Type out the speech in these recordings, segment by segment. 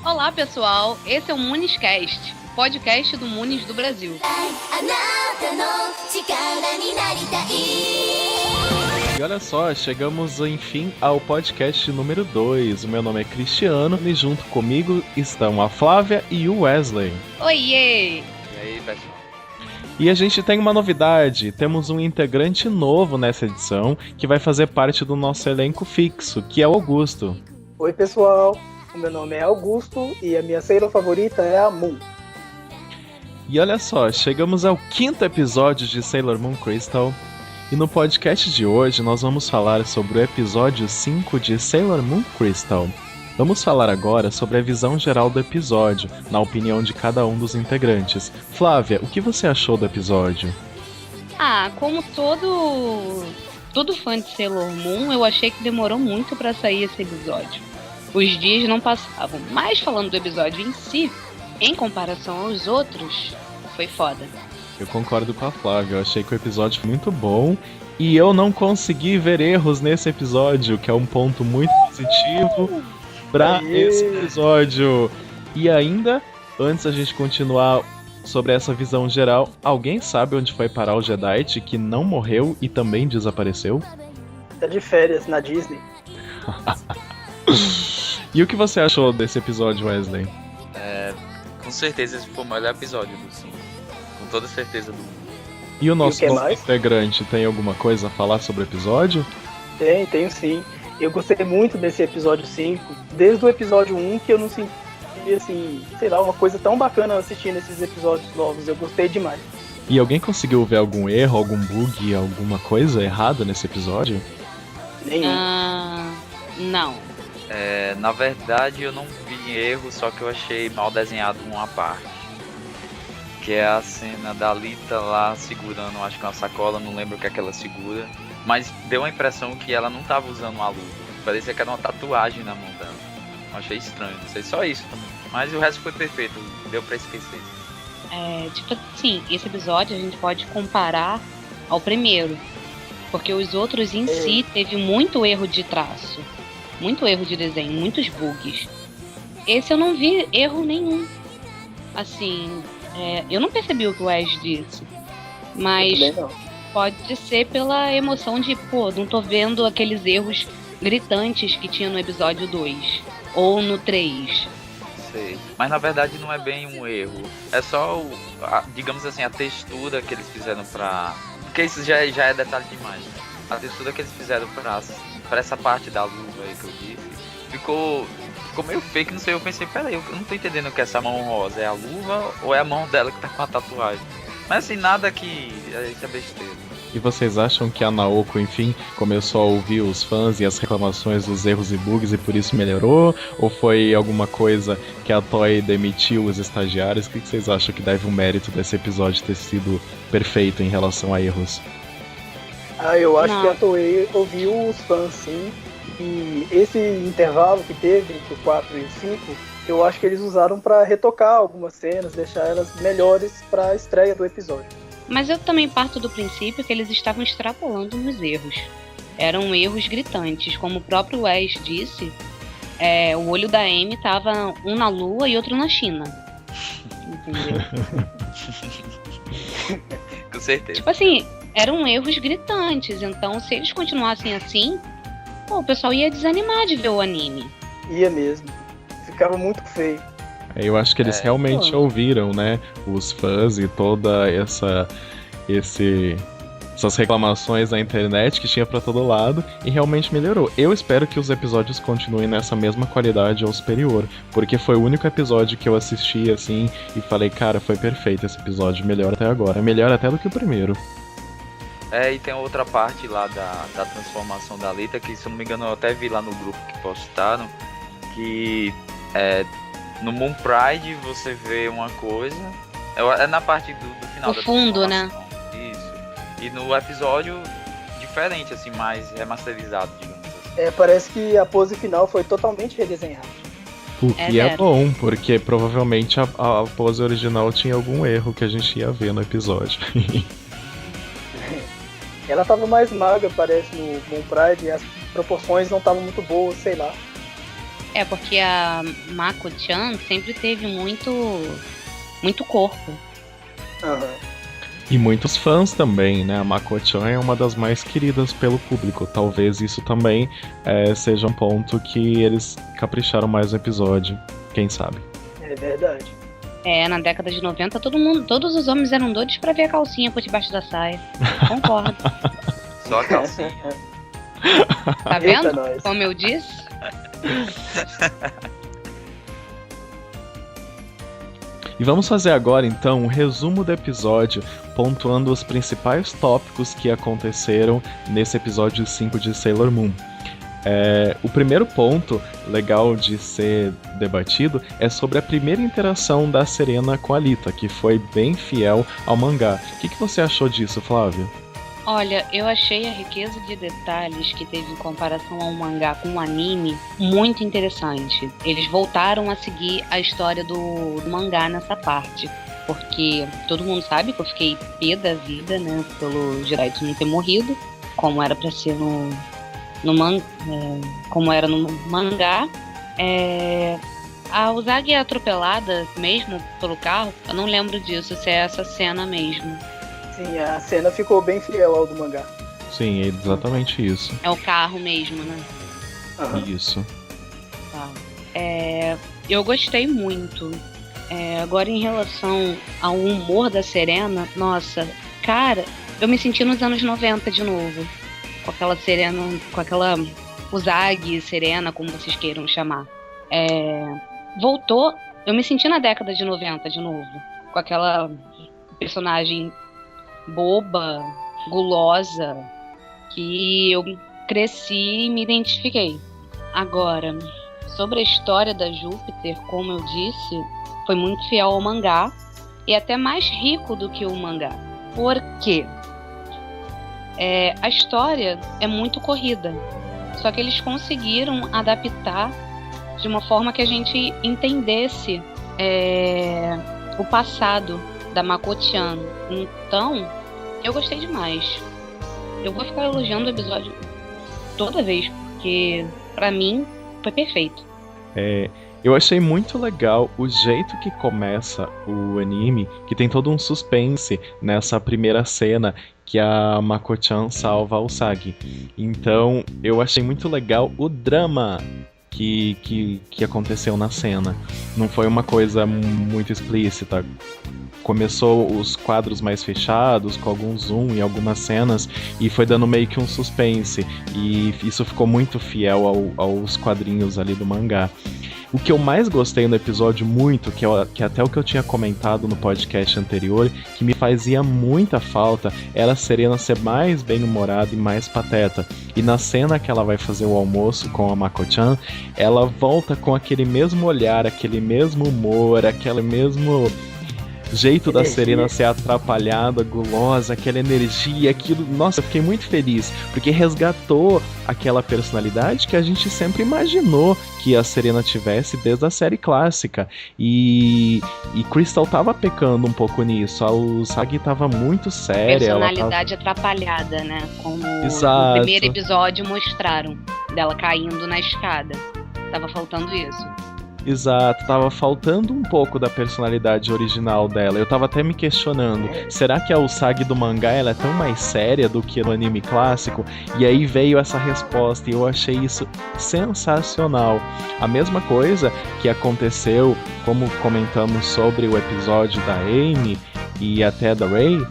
Olá, pessoal. Esse é o Muniscast, podcast do Munis do Brasil. E olha só, chegamos enfim ao podcast número 2. O meu nome é Cristiano e junto comigo estão a Flávia e o Wesley. Oiê! E aí, pessoal? E a gente tem uma novidade, temos um integrante novo nessa edição que vai fazer parte do nosso elenco fixo, que é o Augusto. Oi, pessoal, o meu nome é Augusto e a minha Sailor favorita é a Moon. E olha só, chegamos ao 5º episódio de Sailor Moon Crystal. E no podcast de hoje nós vamos falar sobre o episódio 5 de Sailor Moon Crystal. Vamos falar agora sobre a visão geral do episódio, na opinião de cada um dos integrantes. Flávia, o que você achou do episódio? Como todo fã de Sailor Moon, eu achei que demorou muito pra sair esse episódio. Os dias não passavam, mas falando do episódio em si, em comparação aos outros, foi foda. Eu concordo com a Flávia, eu achei que o episódio foi muito bom e eu não consegui ver erros nesse episódio, que é um ponto muito positivo pra esse episódio. E ainda, antes da gente continuar sobre essa visão geral, alguém sabe onde foi parar o Jedi que não morreu e também desapareceu? Tá de férias na Disney. E o que você achou desse episódio, Wesley? Com certeza esse foi o melhor episódio do 5. Com toda certeza do mundo. E o nosso E o que novo mais? integrante tem alguma coisa a falar sobre o episódio? Tenho sim. Eu gostei muito desse episódio 5, desde o episódio 1 que eu não senti, assim, sei lá, uma coisa tão bacana assistindo esses episódios novos. Eu gostei demais. E alguém conseguiu ver algum erro, algum bug, alguma coisa errada nesse episódio? Nenhum. Não. Na verdade eu não vi erro, só que eu achei mal desenhado uma parte. Que é a cena da Alita lá segurando, acho que uma sacola, não lembro o que é que ela segura. Mas deu a impressão que ela não tava usando uma luva. Parecia que era uma tatuagem na mão dela. Eu achei estranho, não sei, só isso também. Mas o resto foi perfeito, deu pra esquecer. Esse episódio a gente pode comparar ao primeiro. Porque os outros em si teve muito erro de traço. Muito erro de desenho, muitos bugs. Esse eu não vi erro nenhum. Assim, eu não percebi o que o Wes disse. Mas pode ser pela emoção de, não tô vendo aqueles erros gritantes que tinha no episódio 2. Ou no 3. Sei. Mas na verdade não é bem um erro. É só, digamos assim, a textura que eles fizeram pra... Porque isso já é detalhe demais. A textura que eles fizeram pra essa parte da luva aí que eu disse, ficou meio fake, não sei, eu pensei, peraí, eu não tô entendendo que essa mão rosa é a luva ou é a mão dela que tá com a tatuagem. Mas assim, nada que... isso é besteira. E vocês acham que a Naoko, enfim, começou a ouvir os fãs e as reclamações dos erros e bugs e por isso melhorou? Ou foi alguma coisa que a Toei demitiu os estagiários? O que vocês acham que deve o mérito desse episódio ter sido perfeito em relação a erros? Eu acho que a Toei ouviu os fãs sim. E esse intervalo que teve entre o 4 e o 5, eu acho que eles usaram pra retocar algumas cenas, deixar elas melhores pra estreia do episódio. Mas eu também parto do princípio que eles estavam extrapolando nos erros. Eram erros gritantes, como o próprio Wes disse, o olho da Amy tava um na Lua e outro na China. Entendeu? Com certeza. Tipo assim, eram erros gritantes, então se eles continuassem assim, o pessoal ia desanimar de ver o anime. Ia mesmo. Ficava muito feio. Eu acho que eles realmente ouviram, né, os fãs e toda essas reclamações na internet que tinha pra todo lado e realmente melhorou. Eu espero que os episódios continuem nessa mesma qualidade ou superior, porque foi o único episódio que eu assisti assim e falei, cara, foi perfeito esse episódio, melhor até agora, melhor até do que o primeiro. E tem outra parte lá da transformação da Alita, que se eu não me engano eu até vi lá no grupo que postaram, que no Moon Pride você vê uma coisa, é na parte do final da fundo, né? Isso. E no episódio diferente, assim, mais remasterizado, digamos assim. Parece que a pose final foi totalmente redesenhada. O que é bom, porque provavelmente a pose original tinha algum erro que a gente ia ver no episódio. Ela tava mais magra, parece, no Moon Pride, e as proporções não estavam muito boas, sei lá. É, porque a Mako-chan sempre teve muito corpo. Aham. E muitos fãs também, né? A Mako-chan é uma das mais queridas pelo público. Talvez isso também seja um ponto que eles capricharam mais no episódio. Quem sabe? É verdade. Na década de 90, todos os homens eram doidos pra ver a calcinha por debaixo da saia. Concordo. Só a calcinha. Tá Eita, vendo? nós. Como eu disse. E vamos fazer agora, então, um resumo do episódio, pontuando os principais tópicos que aconteceram nesse episódio 5 de Sailor Moon. O primeiro ponto legal de ser debatido é sobre a primeira interação da Serena com a Alita, que foi bem fiel ao mangá. O que você achou disso, Flávia? Olha, eu achei a riqueza de detalhes que teve em comparação ao mangá com o anime muito interessante. Eles voltaram a seguir a história do mangá nessa parte. Porque todo mundo sabe que eu fiquei pé da vida, né? Pelo Jiraiya não ter morrido, como era pra ser como era no mangá. A Usagi é atropelada mesmo pelo carro. Eu não lembro disso, se é essa cena mesmo. Sim, a cena ficou bem fiel ao do mangá. Sim, é exatamente isso. É o carro mesmo, né? Aham. Isso. Tá. Eu gostei muito. Agora, em relação ao humor da Serena, nossa, cara, eu me senti nos anos 90 de novo. Com aquela Serena, com aquela Usagi, Serena, como vocês queiram chamar. Voltou, eu me senti na década de 90 de novo. Com aquela personagem boba, gulosa, que eu cresci e me identifiquei. Agora, sobre a história da Júpiter, como eu disse, foi muito fiel ao mangá e até mais rico do que o mangá. Por quê? A história é muito corrida, só que eles conseguiram adaptar de uma forma que a gente entendesse o passado da Mako-chan. Então, eu gostei demais. Eu vou ficar elogiando o episódio toda vez, porque pra mim foi perfeito. Eu achei muito legal o jeito que começa o anime, que tem todo um suspense nessa primeira cena que a Mako-chan salva a Usagi. Então, eu achei muito legal o drama que aconteceu na cena. Não foi uma coisa muito explícita. Começou os quadros mais fechados, com algum zoom em algumas cenas, e foi dando meio que um suspense. E isso ficou muito fiel aos quadrinhos ali do mangá. O que eu mais gostei no episódio muito, que até o que eu tinha comentado no podcast anterior, que me fazia muita falta, era a Serena ser mais bem-humorada e mais pateta. E na cena que ela vai fazer o almoço com a Mako-chan, ela volta com aquele mesmo olhar, aquele mesmo humor, aquele mesmo jeito da Serena ser atrapalhada, gulosa, aquela energia, aquilo. Nossa, eu fiquei muito feliz, porque resgatou aquela personalidade que a gente sempre imaginou que a Serena tivesse desde a série clássica. E Crystal tava pecando um pouco nisso. A Usagi tava muito séria. Personalidade atrapalhada, né? Como Exato. No primeiro episódio mostraram, dela caindo na escada. Tava faltando isso. Exato, tava faltando um pouco da personalidade original dela. Eu tava até me questionando, será que a Usagi do mangá ela é tão mais séria do que no anime clássico? E aí veio essa resposta e eu achei isso sensacional. A mesma coisa que aconteceu, como comentamos sobre o episódio da Amy e até da Rei,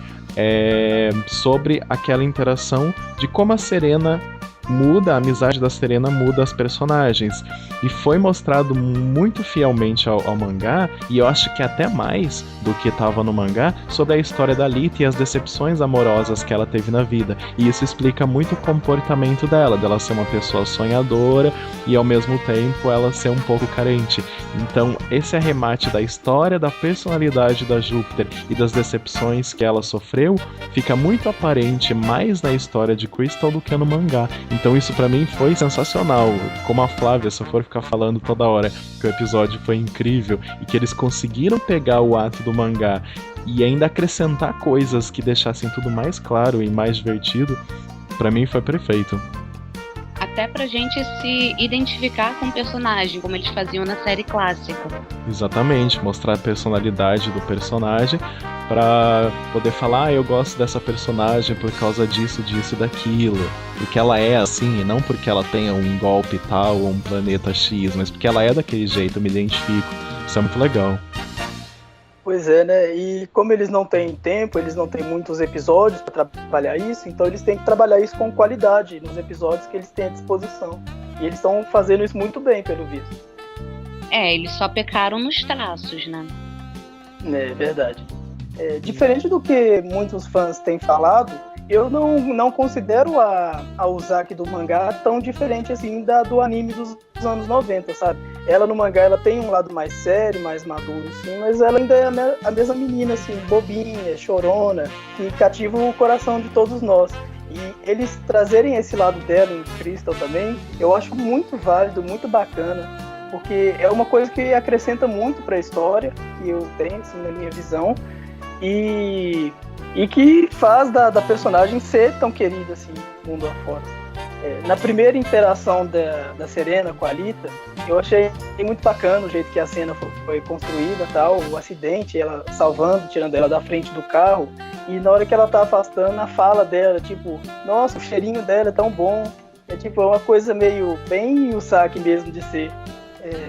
sobre aquela interação de como a Serena muda, a amizade da Serena muda as personagens. E foi mostrado muito fielmente ao mangá, e eu acho que até mais do que estava no mangá, sobre a história da Alita e as decepções amorosas que ela teve na vida. E isso explica muito o comportamento dela ser uma pessoa sonhadora e ao mesmo tempo ela ser um pouco carente. Então esse arremate da história, da personalidade da Júpiter e das decepções que ela sofreu, fica muito aparente mais na história de Crystal do que no mangá. Então isso pra mim foi sensacional. Como a Flávia, se eu for ficar falando toda hora que o episódio foi incrível e que eles conseguiram pegar o ato do mangá e ainda acrescentar coisas que deixassem tudo mais claro e mais divertido, pra mim foi perfeito. até pra gente se identificar com o personagem, como eles faziam na série clássica. Exatamente, mostrar a personalidade do personagem pra poder falar, eu gosto dessa personagem por causa disso, disso e daquilo. Porque ela é assim, e não porque ela tenha um golpe tal ou um planeta X, mas porque ela é daquele jeito, eu me identifico. Isso é muito legal. Pois é, né? E como eles não têm tempo, eles não têm muitos episódios para trabalhar isso, então eles têm que trabalhar isso com qualidade nos episódios que eles têm à disposição. E eles estão fazendo isso muito bem, pelo visto. Eles só pecaram nos traços, né? É verdade. Diferente do que muitos fãs têm falado, eu não considero a Uzaki do mangá tão diferente assim do anime dos anos 90, sabe? Ela no mangá ela tem um lado mais sério, mais maduro, assim, mas ela ainda é a mesma menina, assim, bobinha, chorona, que cativa o coração de todos nós. E eles trazerem esse lado dela em Crystal também, eu acho muito válido, muito bacana, porque é uma coisa que acrescenta muito para a história, que eu tenho, assim, na minha visão, e que faz da personagem ser tão querida assim, mundo afora. Na primeira interação da Serena com a Alita, eu achei muito bacana o jeito que a cena foi construída, tal, o acidente, ela salvando, tirando ela da frente do carro, e na hora que ela tá afastando, a fala dela, tipo, nossa, o cheirinho dela é tão bom, é uma coisa meio bem Yusaki mesmo de ser.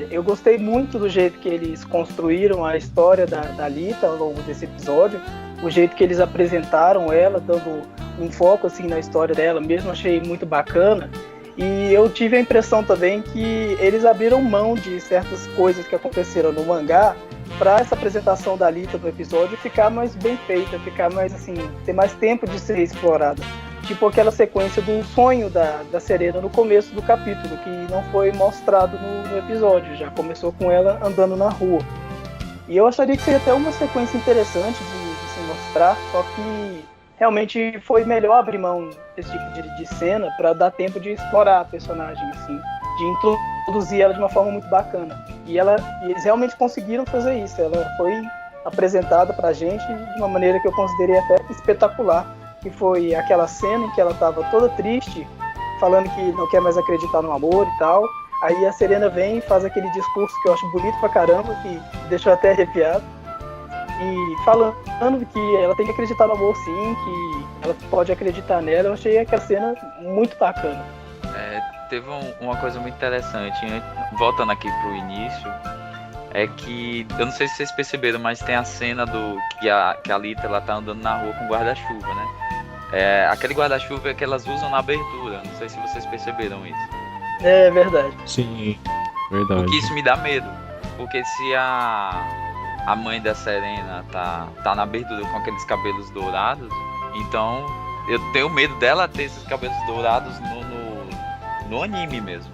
Eu gostei muito do jeito que eles construíram a história da Alita ao longo desse episódio, o jeito que eles apresentaram ela, dando um foco assim na história dela, mesmo achei muito bacana. E eu tive a impressão também que eles abriram mão de certas coisas que aconteceram no mangá para essa apresentação da Alita no episódio ficar mais bem feita, ficar mais assim, ter mais tempo de ser explorada. Tipo aquela sequência do sonho da Serena no começo do capítulo, que não foi mostrado no episódio, já começou com ela andando na rua. E eu acharia que seria até uma sequência interessante de se mostrar, só que realmente foi melhor abrir mão desse tipo de cena para dar tempo de explorar a personagem, assim, de introduzir ela de uma forma muito bacana. E eles realmente conseguiram fazer isso, ela foi apresentada pra gente de uma maneira que eu considerei até espetacular, que foi aquela cena em que ela estava toda triste, falando que não quer mais acreditar no amor e tal. Aí a Serena vem e faz aquele discurso que eu acho bonito pra caramba, que deixou até arrepiado. E falando que ela tem que acreditar no amor sim, que ela pode acreditar nela. Eu achei aquela cena muito bacana. Teve uma coisa muito interessante, voltando aqui pro início, é que, eu não sei se vocês perceberam, mas tem a cena que a Alita ela tá andando na rua com guarda-chuva, né? Aquele guarda-chuva que elas usam na abertura, não sei se vocês perceberam isso. É verdade. Sim, verdade. Porque isso me dá medo, porque se a mãe da Serena tá na abertura com aqueles cabelos dourados, então eu tenho medo dela ter esses cabelos dourados no anime mesmo.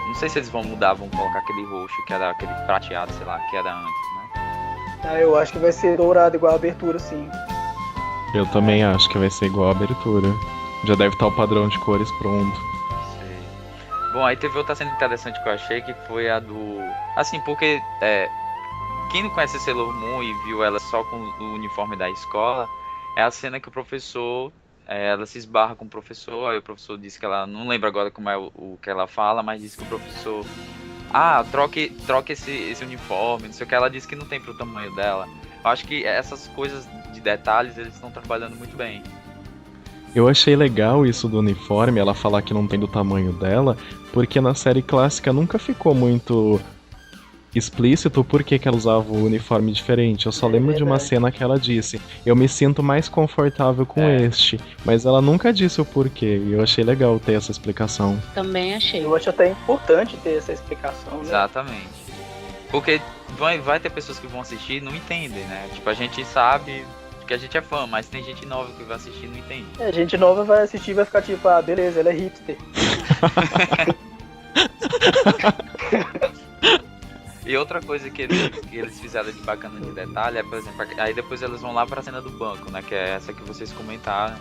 Não sei se eles vão mudar, vão colocar aquele roxo, que era aquele prateado, sei lá, que era antes, né? Eu acho que vai ser dourado igual a abertura, sim. Eu também acho que vai ser igual a abertura. Já deve estar o padrão de cores pronto. Sei. Bom, aí teve outra cena interessante que eu achei, que foi a do... Assim, porque quem não conhece Sailor Moon e viu ela só com o uniforme da escola, é a cena que o professor... ela se esbarra com o professor, aí o professor disse que ela, não lembro agora como é o que ela fala, mas disse que o professor, troque esse uniforme, não sei o que, ela disse que não tem pro tamanho dela. Eu acho que essas coisas de detalhes, eles estão trabalhando muito bem. Eu achei legal isso do uniforme, ela falar que não tem do tamanho dela, porque na série clássica nunca ficou muito explícito por que ela usava o uniforme diferente. Eu só lembro de uma cena que ela disse, eu me sinto mais confortável com este, mas ela nunca disse o porquê, e eu achei legal ter essa explicação. Também achei. Eu acho até importante ter essa explicação, né? Exatamente. Porque vai ter pessoas que vão assistir e não entendem, né? Tipo, a gente sabe que a gente é fã, mas tem gente nova que vai assistir e não entende. Gente nova vai assistir e vai ficar tipo, beleza, ela é hipster. E outra coisa que eles fizeram de bacana de detalhe é, por exemplo, aí depois eles vão lá pra cena do banco, né? Que é essa que vocês comentaram.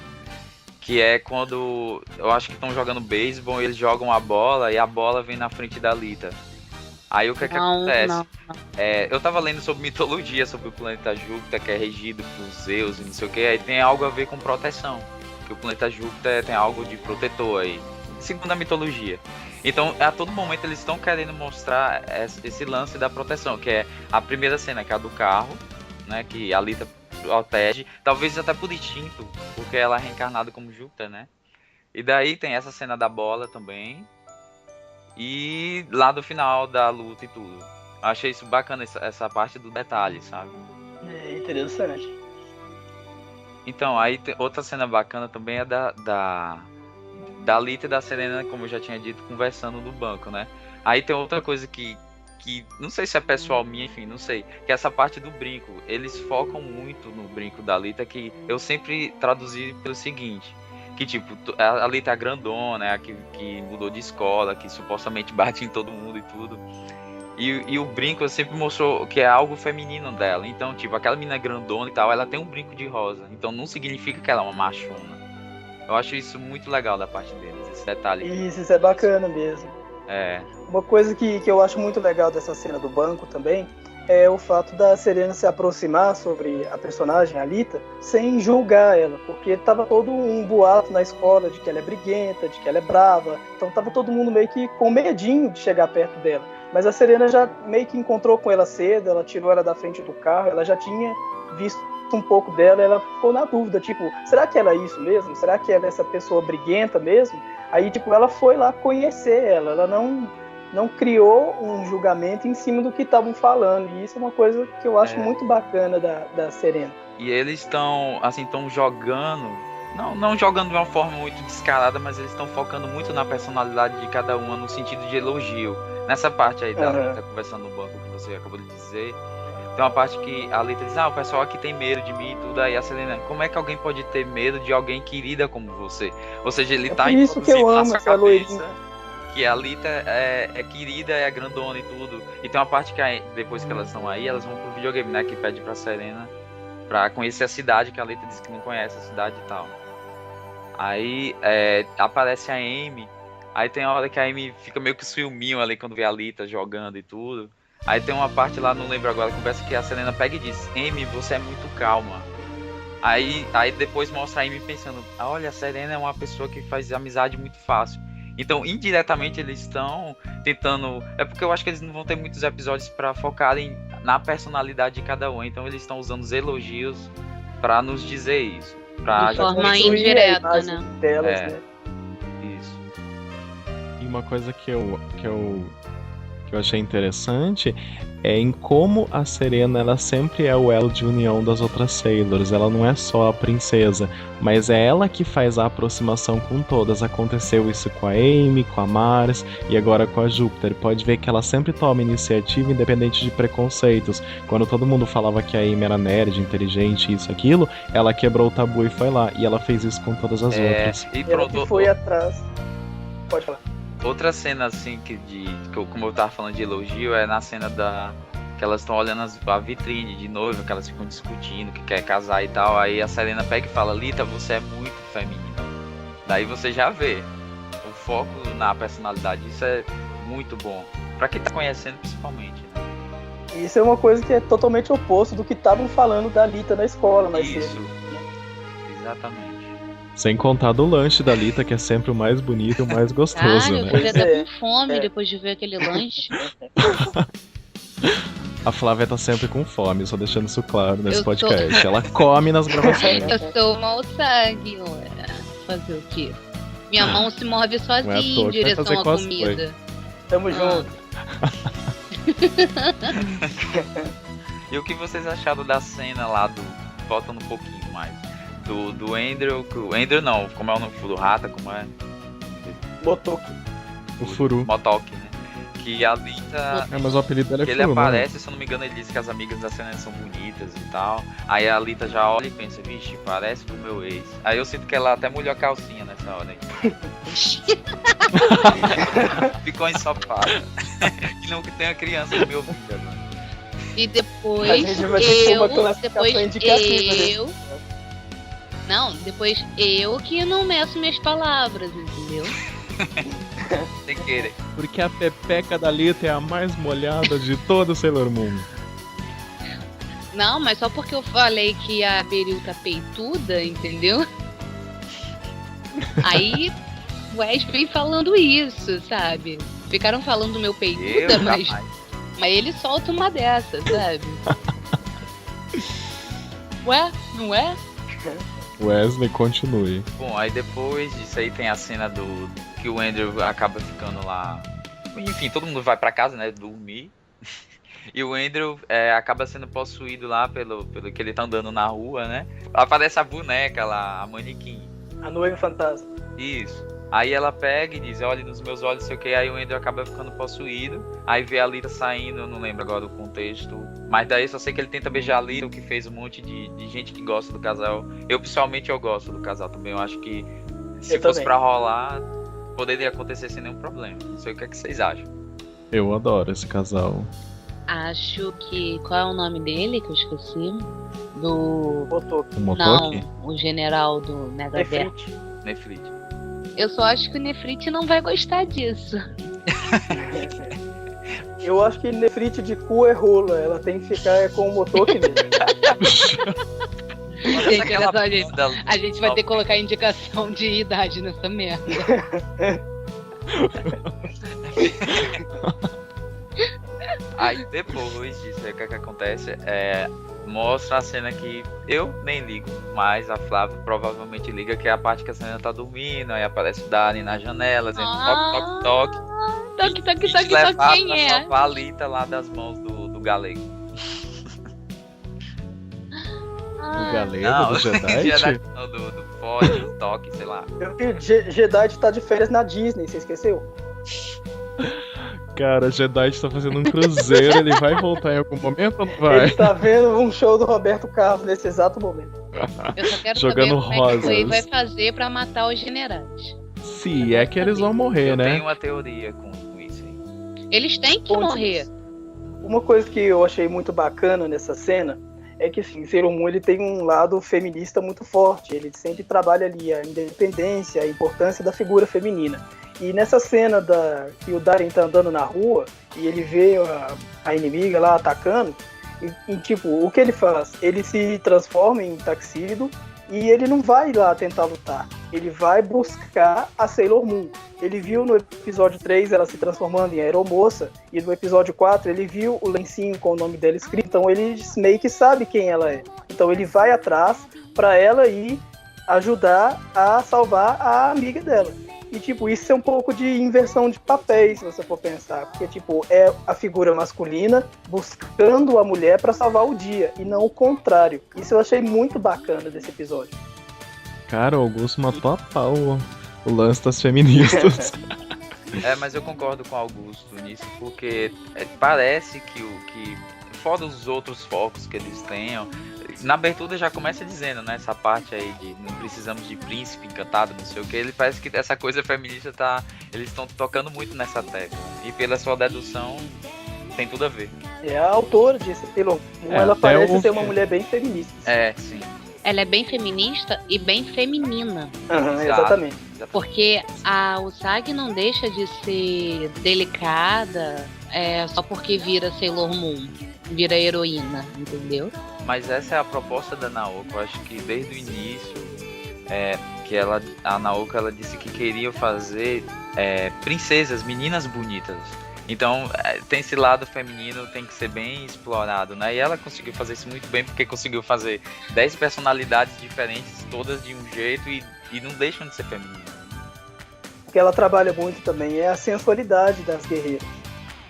Que é quando, eu acho que estão jogando beisebol, eles jogam a bola e a bola vem na frente da Alita. Aí o que acontece? Não. Eu tava lendo sobre mitologia, sobre o planeta Júpiter, que é regido por Zeus e não sei o que, aí tem algo a ver com proteção. Que o planeta Júpiter tem algo de protetor aí, segundo a mitologia. Então, a todo momento eles estão querendo mostrar esse lance da proteção, que é a primeira cena, que é a do carro, né, que a Alita protege, talvez até por instinto, porque ela é reencarnada como Júpiter, né? E daí tem essa cena da bola também, e lá do final da luta e tudo. Eu achei isso bacana, essa parte do detalhe, sabe? É interessante. Então, aí outra cena bacana também é da Alita e da Serena, como eu já tinha dito, conversando no banco, né? Aí tem outra coisa que não sei se é pessoal minha, enfim, não sei, que é essa parte do brinco. Eles focam muito no brinco da Alita, que eu sempre traduzi pelo seguinte, que tipo, a Alita é a grandona, é a que mudou de escola, que supostamente bate em todo mundo e tudo. E o brinco sempre mostrou que é algo feminino dela. Então, tipo, aquela menina grandona e tal, ela tem um brinco de rosa. Então não significa que ela é uma machona. Eu acho isso muito legal da parte deles, esse detalhe. Isso é bacana mesmo. É. Uma coisa que eu acho muito legal dessa cena do banco também é o fato da Serena se aproximar sobre a personagem Alita sem julgar ela, porque tava todo um boato na escola de que ela é briguenta, de que ela é brava. Então tava todo mundo meio que com medinho de chegar perto dela. Mas a Serena já meio que encontrou com ela cedo, ela tirou ela da frente do carro, ela já tinha visto um pouco dela, ela ficou na dúvida, tipo, será que ela é isso mesmo? Será que ela é essa pessoa briguenta mesmo? Aí, tipo, ela foi lá conhecer ela não criou um julgamento em cima do que estavam falando, e isso é uma coisa que eu acho muito bacana da Serena. E eles estão, assim, estão jogando, não jogando de uma forma muito descarada, mas eles estão focando muito na personalidade de cada uma, no sentido de elogio. Nessa parte aí da Alita conversando no banco que você acabou de dizer, tem uma parte que a Alita diz, o pessoal aqui tem medo de mim e tudo, aí a Selena, como é que alguém pode ter medo de alguém querida como você? Ou seja, ele tá isso que eu amo, essa loirinha. Que a Alita é querida, é grandona e tudo. E tem uma parte que depois que elas estão aí, elas vão pro videogame, né, que pede pra Serena pra conhecer a cidade, que a Alita diz que não conhece a cidade e tal. Aí aparece a Amy. Aí tem a hora que a Amy fica meio que filminho ali quando vê a Alita jogando e tudo. Aí tem uma parte lá, não lembro agora, conversa que a Selena pega e diz, Amy, você é muito calma. Aí depois mostra a Amy pensando, olha, a Serena é uma pessoa que faz amizade muito fácil. Então, indiretamente, eles estão tentando... É porque eu acho que eles não vão ter muitos episódios pra focarem na personalidade de cada um. Então, eles estão usando os elogios pra nos dizer isso. Pra de forma indireta, né? Delas, né? Isso. E uma coisa que eu achei interessante é em como a Serena ela sempre é o elo de união das outras Sailors. Ela não é só a princesa, mas é ela que faz a aproximação com todas. Aconteceu isso com a Amy, com a Mars e agora com a Júpiter. Pode ver que ela sempre toma iniciativa independente de preconceitos. Quando todo mundo falava que a Amy era nerd, inteligente, isso, aquilo, ela quebrou o tabu e foi lá. E ela fez isso com todas as outras. E ela que foi atrás. Pode falar. Outra cena, assim, como eu tava falando de elogio, é na cena que elas estão olhando a vitrine de noiva, que elas ficam discutindo, que quer casar e tal. Aí a Serena pega e fala, Lita, você é muito feminina. Daí você já vê o foco na personalidade. Isso é muito bom. Pra quem tá conhecendo, principalmente. Né? Isso é uma coisa que é totalmente oposto do que estavam falando da Lita na escola, mas isso. Exatamente. Sem contar do lanche da Lita, que é sempre o mais bonito e o mais gostoso, né? Eu fiquei até com fome depois de ver aquele lanche. A Flávia tá sempre com fome, só deixando isso claro nesse podcast. Ela come nas gravações. Eu sou mal sangue, ué. Fazer o quê? Minha mão se move sozinha em direção à comida. Tamo junto. E o que vocês acharam da cena lá voltando um pouquinho mais? Do Andrew, Andrew não, como é o nome do Rata, como é? Motoki. O Furu. Motoki, né? Que a Lita... mas o apelido dela é Furu, ele aparece, se eu não me engano, ele diz que as amigas da Serena são bonitas e tal. Aí a Lita já olha e pensa, vixe, parece com o meu ex. Aí eu sinto que ela até molhou a calcinha nessa hora aí. Ficou ensopada. Que não que tem a criança no meu ouvido agora. E depois depois eu que não meço minhas palavras, entendeu? Sem querer. Porque a pepeca da Lita é a mais molhada de todo o Sailor Moon. Não, mas só porque eu falei que a Beryl tá peituda, entendeu? Aí O Wes vem falando isso, sabe? Ficaram falando do meu peituda, mas ele solta uma dessa, sabe? Ué, não é? Wesley, continue. Bom, aí depois disso aí tem a cena do que o Andrew acaba ficando lá. Enfim, todo mundo vai pra casa, né? Dormir. E o Andrew acaba sendo possuído lá pelo que ele tá andando na rua, né? Aparece a boneca lá, a manequim. A noiva fantasma. Isso. Aí ela pega e diz, olha nos meus olhos, sei o que. Aí o Andrew acaba ficando possuído. Aí vê a Lita saindo, eu não lembro agora o contexto. Mas daí só sei que ele tenta beijar a Lita, o que fez um monte de gente que gosta do casal. Eu, pessoalmente, eu gosto do casal também. Eu acho que se fosse pra rolar, poderia acontecer sem nenhum problema. Não sei o que vocês acham. Eu adoro esse casal. Acho que... Qual é o nome dele que eu esqueci? Do... Motoki. Não, o general do Megadeth. Nefrit. Eu só acho que o Nefrit não vai gostar disso. Eu acho que Nefrit de cu é rola. Ela tem que ficar com o Motoki mesmo. Gente, olha só, gente. A gente vai ter que colocar indicação de idade nessa merda. Aí depois disso, aí o que acontece mostra a cena que eu nem ligo, mas a Flávia provavelmente liga, que é a parte que a cena tá dormindo, aí aparece o Dani na janela, dizendo toque. Toque, quem é? Pra salvar a Lita lá das mãos do galego. Do galego, Não, do Jedi? Não, do Ford, do Toque, sei lá. Jedi tá de férias na Disney, você esqueceu? Cara, Jedi tá fazendo um cruzeiro, ele vai voltar em algum momento ou não vai? Ele tá vendo um show do Roberto Carlos nesse exato momento. Eu só quero Jogando saber como é que ele vai rosas. fazer pra matar os generais. Se é que eles vão morrer, Eu né? tenho uma teoria com isso aí. Eles têm que morrer. Uma coisa que eu achei muito bacana nessa cena é que, assim, Sailor Moon, ele tem um lado feminista muito forte. Ele sempre trabalha ali a independência, a importância da figura feminina. E nessa cena que o Darien tá andando na rua e ele vê a inimiga lá atacando, e tipo, o que ele faz? Ele se transforma em Tuxedo e ele não vai lá tentar lutar. Ele vai buscar a Sailor Moon. Ele viu no episódio 3 ela se transformando em aeromoça, e no episódio 4 ele viu o lencinho com o nome dela escrito, então ele meio que sabe quem ela é. Então ele vai atrás para ela ir ajudar a salvar a amiga dela. E, tipo, isso é um pouco de inversão de papéis, se você for pensar. Porque, tipo, é a figura masculina buscando a mulher pra salvar o dia, e não o contrário. Isso eu achei muito bacana desse episódio. Cara, o Augusto matou a pau o lance das feministas. Mas eu concordo com o Augusto nisso, porque parece que fora os outros focos que eles tenham, na abertura já começa dizendo, né, essa parte aí de não precisamos de príncipe encantado, não sei o que, ele parece que essa coisa feminista eles estão tocando muito nessa tecla, e pela sua dedução tem tudo a ver. É a autora disso, ela parece ser uma mulher bem feminista. Sim. Ela é bem feminista e bem feminina. Exatamente. Porque a Usagi não deixa de ser delicada só porque vira Sailor Moon, vira heroína, entendeu? Mas essa é a proposta da Naoko. Eu acho que desde o início que a Naoko ela disse que queria fazer princesas, meninas bonitas. Então tem esse lado feminino, tem que ser bem explorado, né? E ela conseguiu fazer isso muito bem, porque conseguiu fazer 10 personalidades diferentes, todas de um jeito, e não deixam de ser femininas. O que ela trabalha muito também é a sensualidade das guerreiras.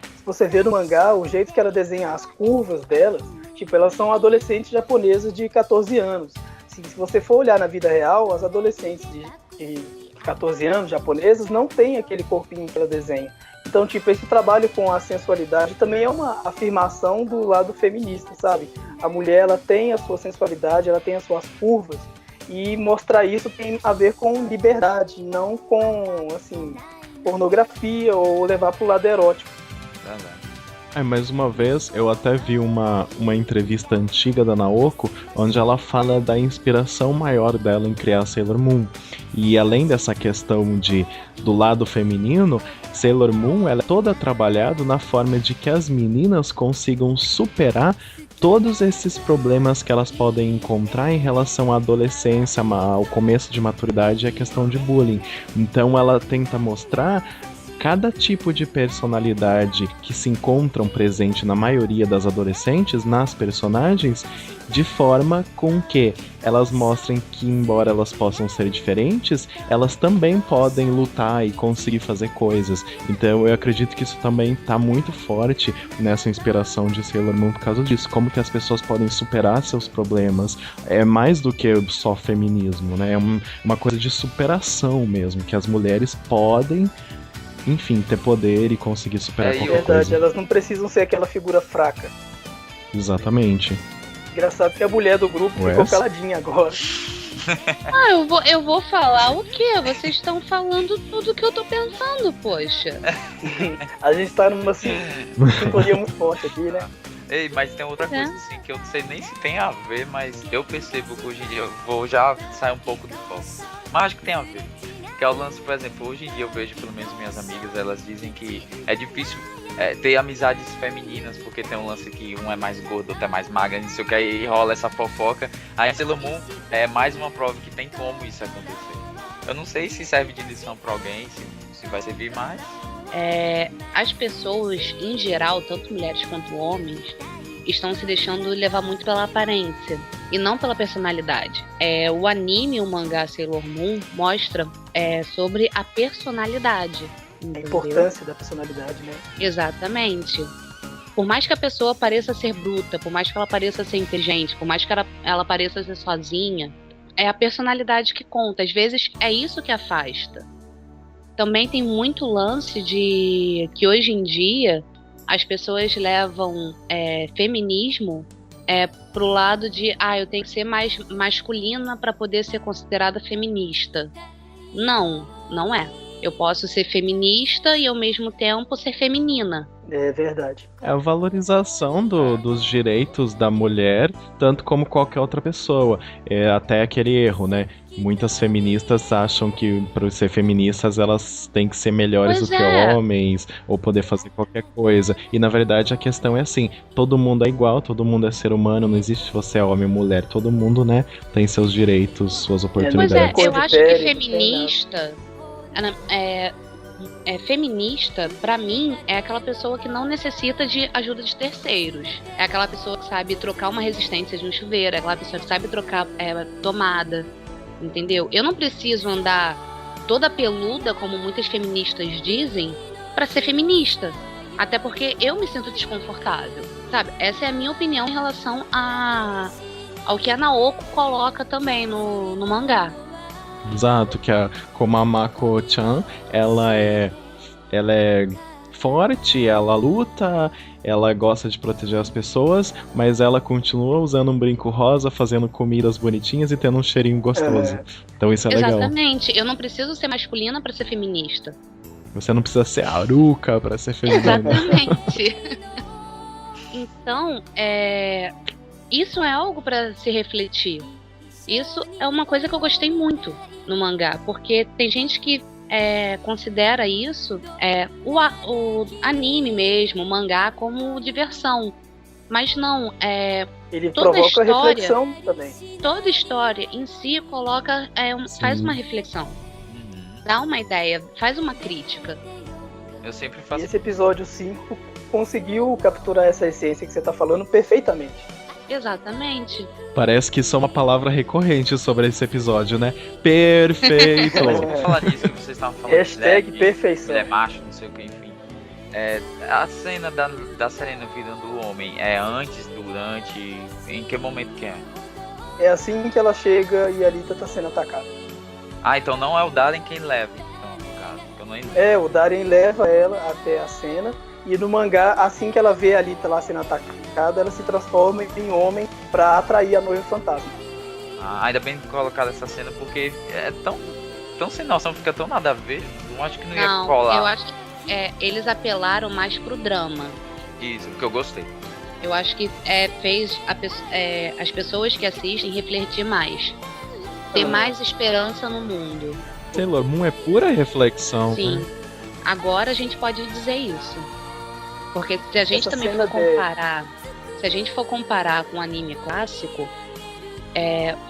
Se você vê no mangá, o jeito que ela desenha as curvas delas, tipo, elas são adolescentes japonesas de 14 anos. Se você for olhar na vida real, as adolescentes de 14 anos japonesas não têm aquele corpinho que ela desenha. Então, tipo, esse trabalho com a sensualidade também é uma afirmação do lado feminista, sabe? A mulher, ela tem a sua sensualidade, ela tem as suas curvas, e mostrar isso tem a ver com liberdade, não com, assim, pornografia ou levar pro lado erótico. Verdade. Mais uma vez, eu até vi uma entrevista antiga da Naoko, onde ela fala da inspiração maior dela em criar Sailor Moon. E além dessa questão do lado feminino, Sailor Moon, ela é toda trabalhada na forma de que as meninas consigam superar todos esses problemas que elas podem encontrar em relação à adolescência, ao começo de maturidade e a questão de bullying. Então ela tenta mostrar cada tipo de personalidade que se encontram presente na maioria das adolescentes, nas personagens, de forma com que elas mostrem que, embora elas possam ser diferentes, elas também podem lutar e conseguir fazer coisas. Então eu acredito que isso também está muito forte nessa inspiração de Sailor Moon por causa disso. Como que as pessoas podem superar seus problemas. É mais do que só feminismo, né? É uma coisa de superação mesmo, que as mulheres podem, enfim, ter poder e conseguir superar qualquer verdade, coisa. elas não precisam ser aquela figura fraca. Exatamente. Engraçado que a mulher do grupo ficou caladinha agora. Eu vou falar o quê? Vocês estão falando tudo que eu tô pensando, poxa. A gente tá numa sintonia muito forte aqui, né? Ei, mas tem outra coisa assim que eu não sei nem se tem a ver, mas eu percebo que hoje em dia eu vou já sair um pouco do foco. Mas acho que tem a ver. Que é o lance, por exemplo, hoje em dia eu vejo pelo menos minhas amigas, elas dizem que é difícil ter amizades femininas, porque tem um lance que um é mais gordo, outro é mais magra, não sei o que, aí rola essa fofoca. Aí a Sailor Moon é mais uma prova que tem como isso acontecer. Eu não sei se serve de lição pra alguém, se vai servir mais. As pessoas, em geral, tanto mulheres quanto homens, estão se deixando levar muito pela aparência e não pela personalidade. O anime, o mangá Sailor Moon, mostra sobre a personalidade. A importância da personalidade, né? Exatamente. Por mais que a pessoa pareça ser bruta, por mais que ela pareça ser inteligente, por mais que ela pareça ser sozinha, é a personalidade que conta. Às vezes é isso que afasta. Também tem muito lance de que hoje em dia as pessoas levam feminismo pro lado de eu tenho que ser mais masculina para poder ser considerada feminista. Não é. Eu posso ser feminista e ao mesmo tempo ser feminina. É verdade. É a valorização dos direitos da mulher, tanto como qualquer outra pessoa. É até aquele erro, né? Muitas feministas acham que, para ser feministas, elas têm que ser melhores do que homens, ou poder fazer qualquer coisa. E, na verdade, a questão é assim, todo mundo é igual, todo mundo é ser humano, não existe se você é homem ou mulher. Todo mundo, né, tem seus direitos, suas oportunidades. Pois eu acho que feminista... feminista, pra mim, é aquela pessoa que não necessita de ajuda de terceiros. É aquela pessoa que sabe trocar uma resistência de um chuveiro, é aquela pessoa que sabe trocar tomada, entendeu? Eu não preciso andar toda peluda, como muitas feministas dizem, pra ser feminista. Até porque eu me sinto desconfortável, sabe? Essa é a minha opinião em relação ao que a Naoko coloca também no mangá. Exato, como a Mako-chan, ela é forte, ela luta, ela gosta de proteger as pessoas, mas ela continua usando um brinco rosa, fazendo comidas bonitinhas e tendo um cheirinho gostoso. Então isso é legal. Exatamente, eu não preciso ser masculina para ser feminista. Você não precisa ser aruca para ser feminina. Exatamente. Então, isso é algo para se refletir. Isso é uma coisa que eu gostei muito no mangá, porque tem gente que considera isso, o anime mesmo, o mangá, como diversão. Mas não, ele provoca reflexão também. Toda história em si coloca, faz uma reflexão, dá uma ideia, faz uma crítica. Eu sempre faço. E esse episódio 5 conseguiu capturar essa essência que você está falando perfeitamente. Exatamente. Parece que isso é uma palavra recorrente sobre esse episódio, né? Perfeito! Vou falar disso que vocês estavam falando. Hashtag perfeição. Ele é macho, não sei o que, enfim. A cena da Serena virando o homem é antes, durante, em que momento que é? É assim que ela chega e a Alita tá sendo atacada. Então não é o Darien quem leva, então, no caso. Eu não... o Darien leva ela até a cena. E no mangá, assim que ela vê a Alita lá sendo atacada, ela se transforma em homem pra atrair a noiva fantasma. Ainda bem colocar essa cena, porque é tão sem noção, fica tão nada a ver. Não acho que não ia colar. Eu acho que eles apelaram mais pro drama. Isso, que eu gostei. Eu acho que fez as pessoas que assistem refletir mais. Ter mais esperança no mundo. Sailor Moon é pura reflexão. Sim. Né? Agora a gente pode dizer isso. Porque se a gente Essa também cena for comparar, se a gente for comparar com o anime clássico,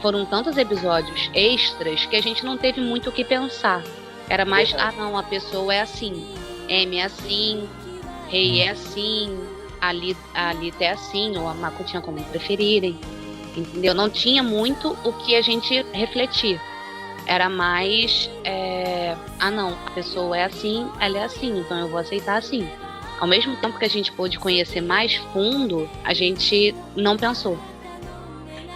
foram tantos episódios extras que a gente não teve muito o que pensar. Era mais, Verdade. não, a pessoa é assim, M é assim, Rei é assim, a Alita é assim, ou a Mako tinha como preferirem. Entendeu? Não tinha muito o que a gente refletir. Era mais, não, a pessoa é assim, ela é assim, então eu vou aceitar assim. Ao mesmo tempo que a gente pôde conhecer mais fundo, a gente não pensou.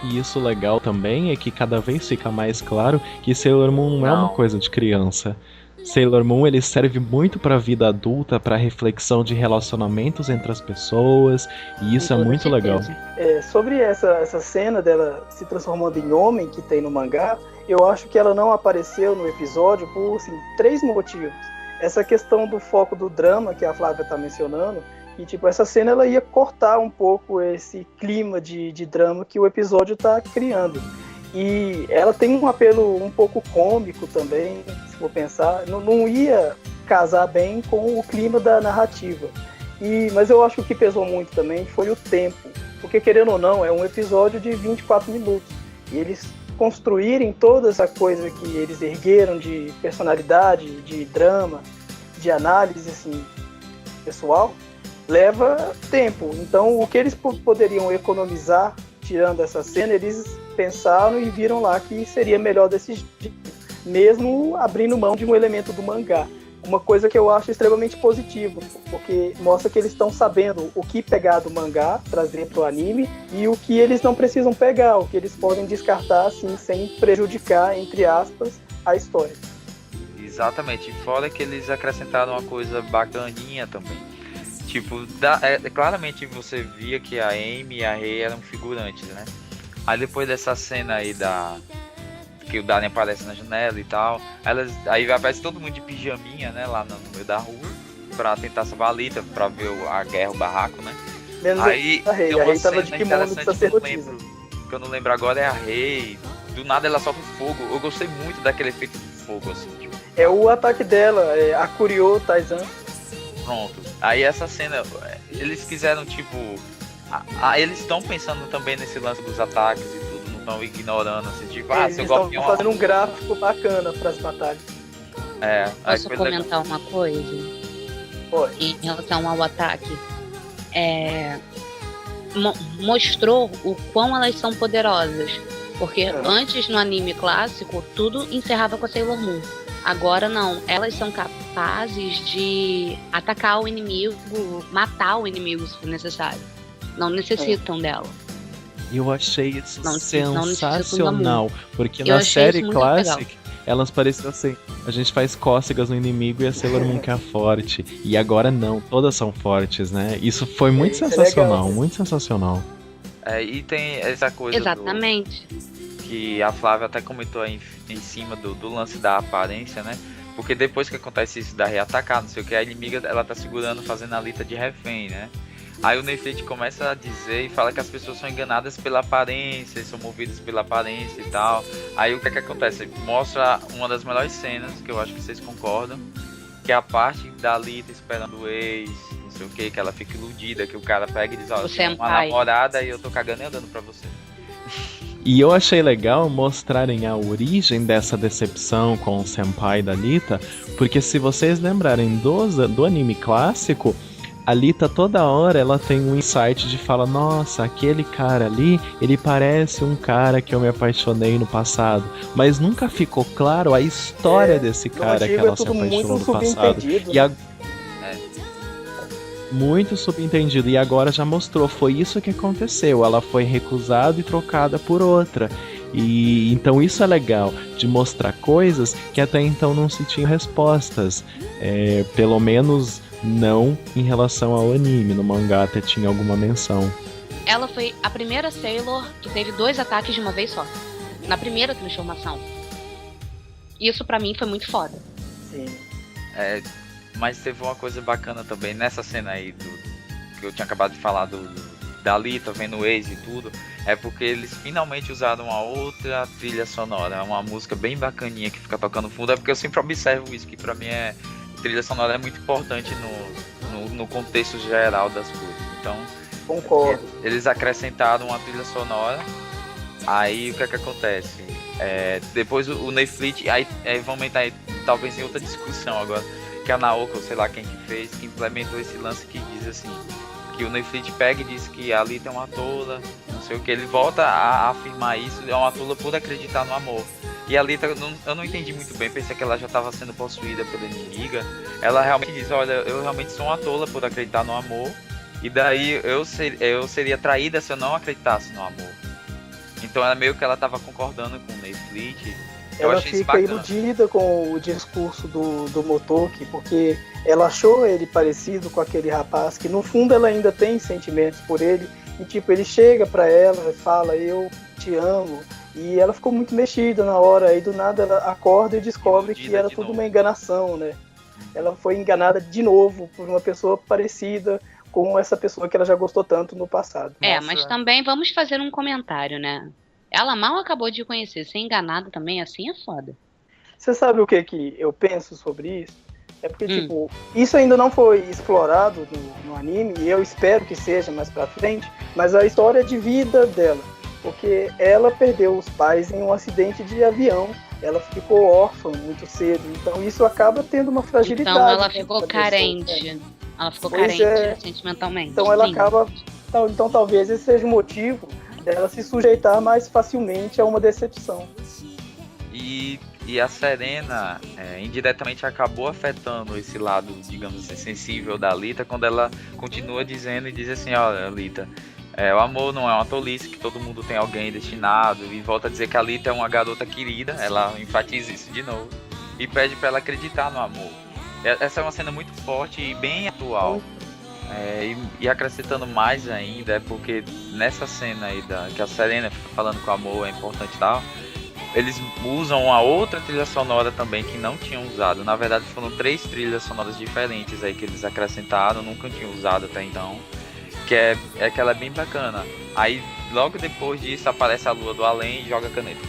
E isso legal também é que cada vez fica mais claro que Sailor Moon não é uma coisa de criança. Sailor Moon ele serve muito para a vida adulta, para reflexão de relacionamentos entre as pessoas, e isso é Com toda muito legal. certeza. Sobre essa cena dela se transformando em homem que tem no mangá, eu acho que ela não apareceu no episódio por assim, 3 motivos. Essa questão do foco do drama que a Flávia está mencionando, e tipo, essa cena ela ia cortar um pouco esse clima de drama que o episódio está criando. E ela tem um apelo um pouco cômico também, se for pensar, não ia casar bem com o clima da narrativa. Mas eu acho que o que pesou muito também foi o tempo, porque querendo ou não, é um episódio de 24 minutos. E eles construírem toda essa coisa que eles ergueram de personalidade, de drama, de análise assim, pessoal, leva tempo. Então o que eles poderiam economizar tirando essa cena, eles pensaram e viram lá que seria melhor desse jeito, mesmo abrindo mão de um elemento do mangá. Uma coisa que eu acho extremamente positiva, porque mostra que eles estão sabendo o que pegar do mangá, trazer para o anime, e o que eles não precisam pegar, o que eles podem descartar assim, sem prejudicar, entre aspas, a história. Exatamente, fora que eles acrescentaram uma coisa bacaninha também. Tipo, claramente você via que a Amy e a Rei eram figurantes, né? Aí depois dessa cena aí que o Darren aparece na janela e tal, aí aparece todo mundo de pijaminha, né? Lá no meio da rua, pra tentar salvar a Alita, pra ver a guerra, o barraco, né? Menos aí a Rei, tava de kimono de que sacerdotisa. eu não lembro agora, é a Rei. Do nada ela solta fogo. Eu gostei muito daquele efeito de fogo, assim, tipo. É o ataque dela, a Kuryo Taizan. Pronto. Aí essa cena, eles quiseram, tipo... eles estão pensando também nesse lance dos ataques e tudo, não estão ignorando, assim, tipo, Eles seu estão golpe fazendo um gráfico bacana para as batalhas. Posso comentar uma coisa? Pode. Em relação ao ataque? Mostrou o quão elas são poderosas. Porque antes, no anime clássico, tudo encerrava com a Sailor Moon. Agora não, elas são capazes de atacar o inimigo, matar o inimigo se for necessário. Não necessitam dela. Eu achei isso Não sensacional, porque Eu na achei série isso muito Classic elas pareciam assim, a gente faz cócegas no inimigo e a Sailor Moon que é forte. E agora não, todas são fortes, né? Isso foi muito sensacional, legal. muito sensacional. E tem essa coisa Exatamente. que a Flávia até comentou aí em cima do lance da aparência, né? Porque depois que acontece isso da Rei atacar, não sei o que, a inimiga ela tá segurando, fazendo a Alita de refém, né? Aí o Nefete começa a dizer e fala que as pessoas são enganadas pela aparência, são movidas pela aparência e tal. Aí o que acontece? Mostra uma das melhores cenas, que eu acho que vocês concordam, que é a parte da Alita esperando o ex, não sei o que ela fica iludida, que o cara pega e diz, ó, Você é uma namorada e eu tô cagando e andando pra você. E eu achei legal mostrarem a origem dessa decepção com o senpai da Alita, porque se vocês lembrarem do anime clássico, a Alita toda hora ela tem um insight de falar, nossa, aquele cara ali, ele parece um cara que eu me apaixonei no passado, mas nunca ficou claro a história desse cara que ela se apaixonou no passado. Muito subentendido, e agora já mostrou, foi isso que aconteceu, ela foi recusada e trocada por outra. E então isso é legal, de mostrar coisas que até então não se tinham respostas, pelo menos não em relação ao anime, no mangá até tinha alguma menção. Ela foi a primeira Sailor que teve 2 ataques de uma vez só, na primeira transformação. Isso pra mim foi muito foda. Sim. Mas teve uma coisa bacana também nessa cena aí que eu tinha acabado de falar da Alita vendo o ex e tudo, é porque eles finalmente usaram uma outra trilha sonora, uma música bem bacaninha que fica tocando no fundo, é porque eu sempre observo isso, que pra mim trilha sonora é muito importante no contexto geral das coisas. Então, Concordo. eles acrescentaram uma trilha sonora. Aí o que é que acontece? Depois o Netflix, aí vamos entrar talvez em outra discussão agora, que a Naoko, sei lá quem que fez, que implementou esse lance que diz assim, que o Netflix pega e diz que a Alita é uma tola, não sei o que, ele volta a afirmar isso, é uma tola por acreditar no amor. E a Alita, eu não entendi muito bem, pensei que ela já estava sendo possuída pela inimiga. Ela realmente diz, olha, eu realmente sou uma tola por acreditar no amor, e daí eu seria traída se eu não acreditasse no amor. Então era meio que ela tava concordando com o Netflix. Ela fica iludida com o discurso do Motoki, porque ela achou ele parecido com aquele rapaz, que no fundo ela ainda tem sentimentos por ele, e tipo, ele chega pra ela e fala, eu te amo, e ela ficou muito mexida na hora, aí do nada ela acorda e descobre que era tudo uma enganação, né? Ela foi enganada de novo por uma pessoa parecida com essa pessoa que ela já gostou tanto no passado. Nossa. Mas também vamos fazer um comentário, né? Ela mal acabou de conhecer, ser enganada também assim é foda. Você sabe o que eu penso sobre isso? É porque, tipo, isso ainda não foi explorado no anime, e eu espero que seja mais pra frente, mas a história de vida dela, porque ela perdeu os pais em um acidente de avião, ela ficou órfã muito cedo, então isso acaba tendo uma fragilidade. Então ela ficou carente. Ela ficou carente sentimentalmente. Então ela acaba. Então talvez esse seja o motivo dela se sujeitar mais facilmente a uma decepção. E a Serena indiretamente acabou afetando esse lado, digamos assim, sensível da Alita, quando ela continua dizendo e diz assim, olha, Alita, o amor não é uma tolice, que todo mundo tem alguém destinado, e volta a dizer que a Alita é uma garota querida, ela enfatiza isso de novo, e pede pra ela acreditar no amor. Essa é uma cena muito forte e bem atual. E acrescentando mais ainda, porque nessa cena aí que a Serena fica falando que o amor é importante e tal, eles usam uma outra trilha sonora também que não tinham usado. Na verdade foram 3 trilhas sonoras diferentes aí que eles acrescentaram, nunca tinham usado até então, que que ela é bem bacana. Aí logo depois disso aparece a lua do além e joga a caneta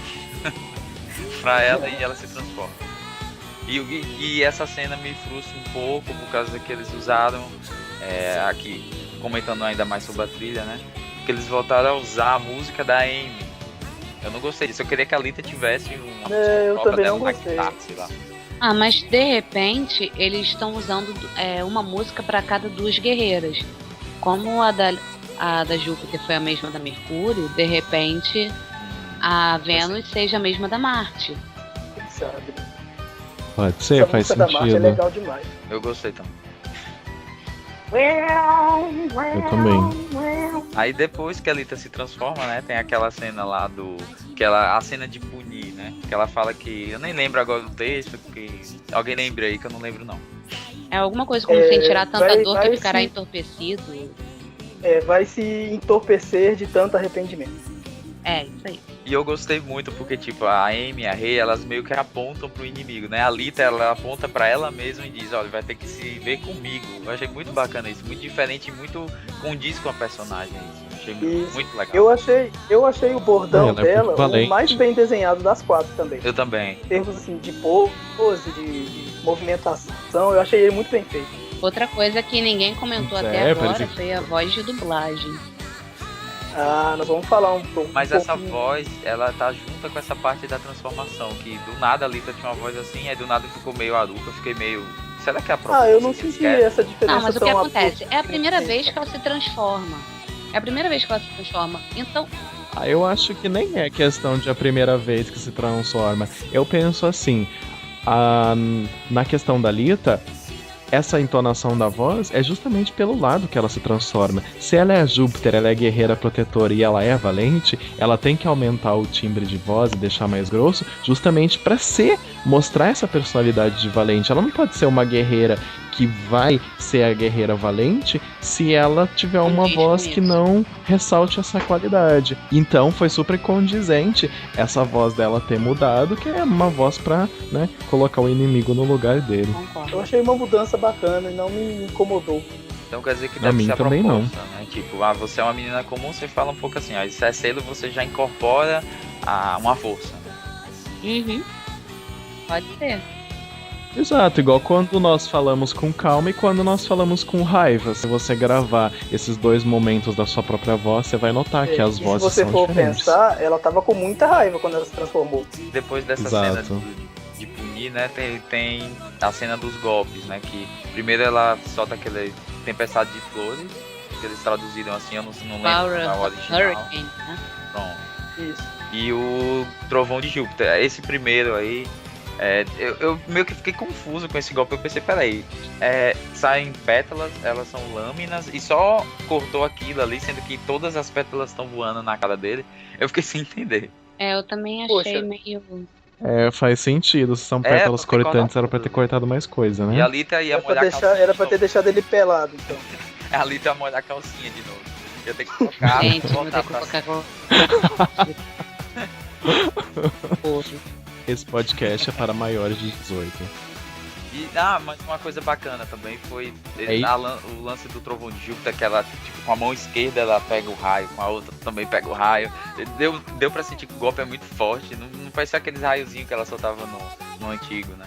pra ela e ela se transforma. E essa cena me frustra um pouco por causa que eles usaram aqui, comentando ainda mais sobre a trilha, né? Que eles voltaram a usar a música da Amy. Eu não gostei disso, eu queria que a Alita tivesse uma música eu própria também dela não na gostei. guitarra, sei lá. Mas de repente eles estão usando uma música para cada 2 guerreiras. Como a da Júpiter foi a mesma da Mercúrio, de repente a Vênus seja a mesma da Marte. Sabe? Pode ser, essa faz música da Marte é sentido. legal demais. Eu gostei também. Eu também. Aí depois que a Alita se transforma, né, tem aquela cena lá a cena de punir, né, que ela fala que, eu nem lembro agora do texto, porque alguém lembra aí que eu não lembro não. É alguma coisa como sentirá tanta dor que ficará entorpecido. Vai se entorpecer de tanto arrependimento. Isso aí. E eu gostei muito porque, tipo, a Amy e a Rei, elas meio que apontam pro inimigo, né? A Alita, ela aponta pra ela mesma e diz, olha, vai ter que se ver comigo. Eu achei muito bacana isso, muito diferente e muito condiz com a personagem. Achei muito legal. Eu achei o bordão dela o mais bem desenhado das 4 também. Eu também. Em termos assim, de pose, de movimentação, eu achei ele muito bem feito. Outra coisa que ninguém comentou até agora foi a voz de dublagem. Nós vamos falar um pouco. Mas essa voz, ela tá junta com essa parte da transformação, que do nada a Alita tinha uma voz assim, aí do nada ficou meio Aruka, eu fiquei meio... Será que é a própria? Eu não senti essa diferença. Não, mas o que acontece? É a primeira vez que ela se transforma. Então... Eu acho que nem é questão de a primeira vez que se transforma. Eu penso assim, na questão da Alita, essa entonação da voz é justamente pelo lado que ela se transforma. Se ela é a Júpiter, ela é guerreira protetora e ela é valente, ela tem que aumentar o timbre de voz e deixar mais grosso, justamente para mostrar essa personalidade de valente. Ela não pode ser uma guerreira que vai ser a guerreira valente se ela tiver uma voz que não ressalte essa qualidade. Então foi super condizente essa voz dela ter mudado, que é uma voz pra, né, colocar o inimigo no lugar dele. Eu achei uma mudança bacana e não me incomodou. Então quer dizer que deve ser a também proposta, né? Tipo, você é uma menina comum, você fala um pouco assim, se é cedo você já incorpora uma força. Uhum. Pode ser. Exato, igual quando nós falamos com calma e quando nós falamos com raiva. Se você gravar esses dois momentos da sua própria voz, você vai notar que as vozes são diferentes. Se você for pensar, ela tava com muita raiva quando ela se transformou. Depois dessa cena de punir, né, tem a cena dos golpes, né, que primeiro ela solta aquele tempestade de flores, que eles traduziram assim, eu não lembro o original. Hurricane, né? Pronto. Isso. E o Trovão de Júpiter. Esse primeiro aí, eu meio que fiquei confuso com esse golpe. Eu pensei, peraí, saem pétalas, elas são lâminas, e só cortou aquilo ali, sendo que todas as pétalas estão voando na cara dele. Eu fiquei sem entender. Eu também achei meio... faz sentido. Se são pétalas cortantes, era pra ter cortado mais coisa, né? E a Lita ia molhar a calcinha. Era pra ter deixado ele pelado, então. A Lita ia molhar a calcinha de novo. Ia ter que colocar. Gente, vou ter que colocar... Esse podcast é para maiores de 18. Mas uma coisa bacana também foi o lance do Trovão de Júpiter, que ela, tipo, com a mão esquerda ela pega o raio, com a outra também pega o raio. Deu pra sentir que o golpe é muito forte, não parece aqueles raiozinhos que ela soltava no antigo, né?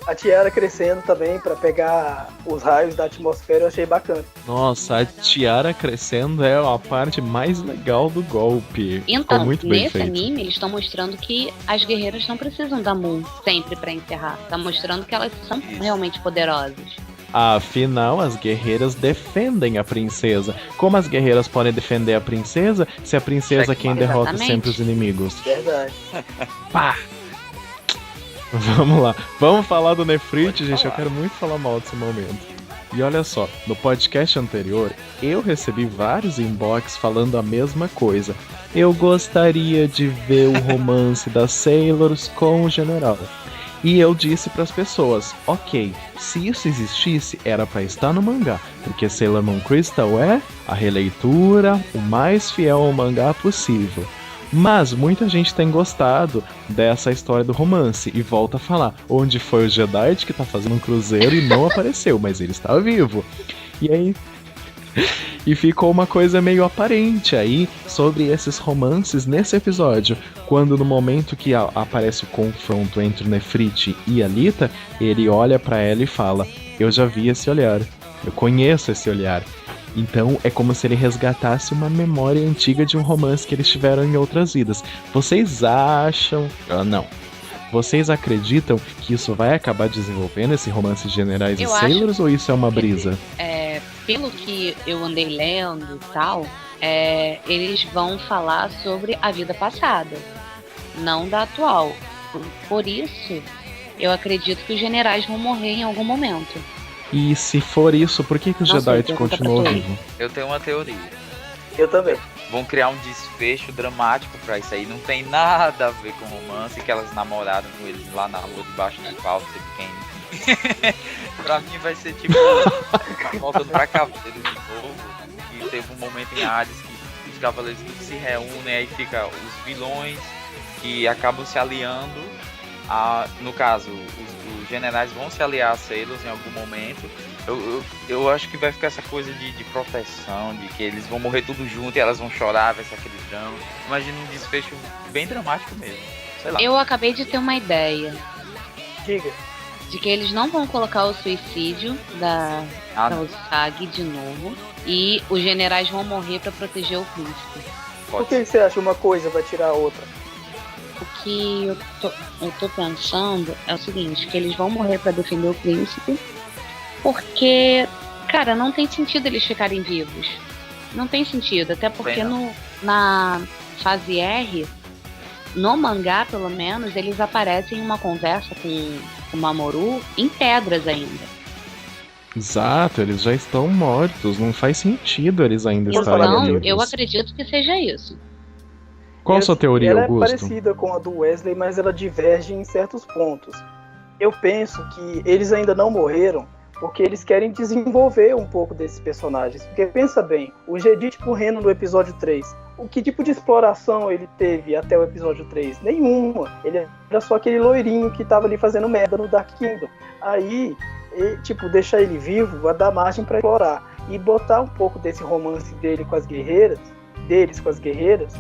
A tiara crescendo também pra pegar os raios da atmosfera, eu achei bacana. Nossa, a tiara crescendo é a parte mais legal do golpe. Então, muito bem nesse feito. anime, eles estão mostrando que as guerreiras não precisam da Moon sempre pra encerrar. Tá mostrando que elas são realmente poderosas. Afinal, as guerreiras defendem a princesa. Como as guerreiras podem defender a princesa se a princesa é quem derrota Exatamente. sempre os inimigos? Verdade. Pá! Vamos lá. Vamos falar do Nefrite, gente. Eu quero muito falar mal desse momento. E olha só, no podcast anterior, eu recebi vários inbox falando a mesma coisa. Eu gostaria de ver o romance das Sailors com o general. E eu disse pras pessoas, ok, se isso existisse, era pra estar no mangá, porque Sailor Moon Crystal é a releitura, o mais fiel ao mangá possível. Mas muita gente tem gostado dessa história do romance e volta a falar, onde foi o Jedi que tá fazendo um cruzeiro e não apareceu, mas ele está vivo. E aí... E ficou uma coisa meio aparente aí sobre esses romances nesse episódio, quando no momento que aparece o confronto entre o Nefrite e a Lita, ele olha pra ela e fala, eu já vi esse olhar, eu conheço esse olhar. Então é como se ele resgatasse uma memória antiga de um romance que eles tiveram em outras vidas. Vocês acham... não. Vocês acreditam que isso vai acabar desenvolvendo esse romance de generais e Sailors ou isso é uma brisa? Pelo que eu andei lendo e tal, eles vão falar sobre a vida passada, não da atual. Por isso, eu acredito que os generais vão morrer em algum momento. E se for isso, por que o Jedi continuou vivo? Eu tenho uma teoria. Eu também. Vão criar um desfecho dramático pra isso aí. Não tem nada a ver com romance, que elas namoraram com eles lá na rua, debaixo do pau, não sei quem. Pra mim vai ser tipo, voltando pra Cavaleiros de novo. E teve um momento em Hades que os Cavaleiros se reúnem, aí fica os vilões que acabam se aliando. No caso, os generais vão se aliar a Sailors em algum momento. Eu acho que vai ficar essa coisa de proteção, de que eles vão morrer tudo junto e elas vão chorar, vai ser aquele drama. Imagina um desfecho bem dramático mesmo. Sei lá. Eu acabei de ter uma ideia. Diga. De que eles não vão colocar o suicídio da Usagi de novo. E os generais vão morrer pra proteger o príncipe. Por que você acha uma coisa vai tirar a outra? O que eu tô pensando é o seguinte, que eles vão morrer pra defender o príncipe, porque, cara, não tem sentido eles ficarem vivos. Não tem sentido, até porque na fase R, no mangá pelo menos, eles aparecem em uma conversa com o Mamoru em pedras ainda. Exato, eles já estão mortos, não faz sentido eles ainda estarem vivos. Então, eu acredito que seja isso. Qual a sua teoria, ela Augusto? É parecida com a do Wesley, mas ela diverge em certos pontos. Eu penso que eles ainda não morreram porque eles querem desenvolver um pouco desses personagens. Porque pensa bem, o Jedit Reno no episódio 3, que tipo de exploração ele teve até o episódio 3? Nenhuma. Ele era só aquele loirinho que tava ali fazendo merda no Dark Kingdom. Aí, deixar ele vivo vai dar margem para explorar. E botar um pouco desse romance dele com as guerreiras, deles com as guerreiras,